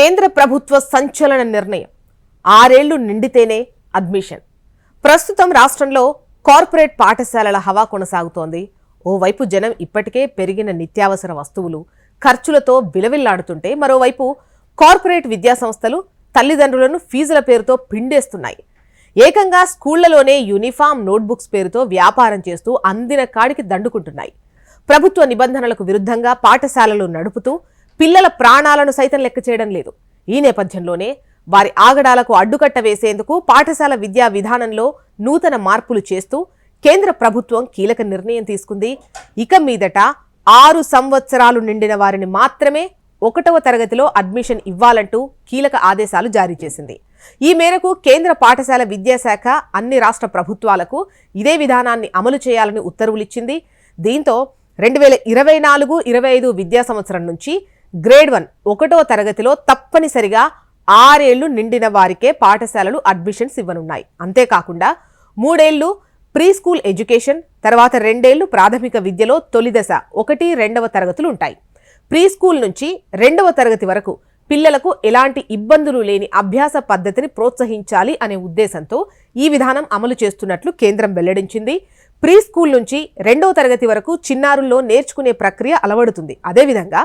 కేంద్ర ప్రభుత్వ సంచలన నిర్ణయం 6 ఏళ్లు నిండితేనే అడ్మిషన్. ప్రస్తుతం రాష్ట్రంలో కార్పొరేట్ పాఠశాలల హవా కొనసాగుతోంది. ఓవైపు జనం ఇప్పటికే పెరిగిన నిత్యావసర వస్తువులు ఖర్చులతో బిలవిల్లాడుతుంటే, మరోవైపు కార్పొరేట్ విద్యాసంస్థలు తల్లిదండ్రులను ఫీజుల పేరుతో పిండేస్తున్నాయి. ఏకంగా స్కూళ్లలోనే యూనిఫామ్, నోట్బుక్స్ పేరుతో వ్యాపారం చేస్తూ అందిన కాడికి దండుకుంటున్నాయి. ప్రభుత్వ నిబంధనలకు విరుద్ధంగా పాఠశాలలు నడుపుతూ పిల్లల ప్రాణాలను సైతం లెక్క చేయడం లేదు. ఈ నేపథ్యంలోనే వారి ఆగడాలకు అడ్డుకట్ట వేసేందుకు పాఠశాల విద్యా విధానంలో నూతన మార్పులు చేస్తూ కేంద్ర ప్రభుత్వం కీలక నిర్ణయం తీసుకుంది. ఇక మీదట 6 సంవత్సరాలు నిండిన వారిని మాత్రమే 1వ తరగతిలో అడ్మిషన్ ఇవ్వాలంటూ కీలక ఆదేశాలు జారీ చేసింది. ఈ మేరకు కేంద్ర పాఠశాల విద్యాశాఖ అన్ని రాష్ట్ర ప్రభుత్వాలకు ఇదే విధానాన్ని అమలు చేయాలని ఉత్తర్వులిచ్చింది. దీంతో 2024-25 విద్యా సంవత్సరం నుంచి గ్రేడ్ 1 1వ తరగతిలో తప్పనిసరిగా 6 ఏళ్లు నిండిన వారికే పాఠశాలలు అడ్మిషన్స్ ఇవ్వనున్నాయి. అంతేకాకుండా 3 ఏళ్లు ప్రీ స్కూల్ ఎడ్యుకేషన్, తర్వాత 2 ఏళ్లు ప్రాథమిక విద్యలో తొలి దశ 1, 2వ తరగతులు ఉంటాయి. ప్రీ స్కూల్ నుంచి 2వ తరగతి వరకు పిల్లలకు ఎలాంటి ఇబ్బందులు లేని అభ్యాస పద్ధతిని ప్రోత్సహించాలి అనే ఉద్దేశంతో ఈ విధానం అమలు చేస్తున్నట్లు కేంద్రం వెల్లడించింది. ప్రీ స్కూల్ నుంచి 2వ తరగతి వరకు చిన్నారుల్లో నేర్చుకునే ప్రక్రియ అలవడుతుంది. అదేవిధంగా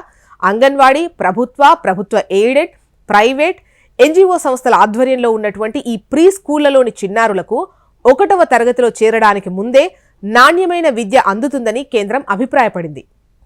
అంగన్వాడీ, ప్రభుత్వ ఎయిడెడ్, ప్రైవేట్, ఎన్జిఓ సంస్థల ఆధ్వర్యంలో ఉన్నటువంటి ఈ ప్రీ స్కూళ్లలోని చిన్నారులకు 1వ తరగతిలో చేరడానికి ముందే నాణ్యమైన విద్య అందుతుందని కేంద్రం అభిప్రాయపడింది.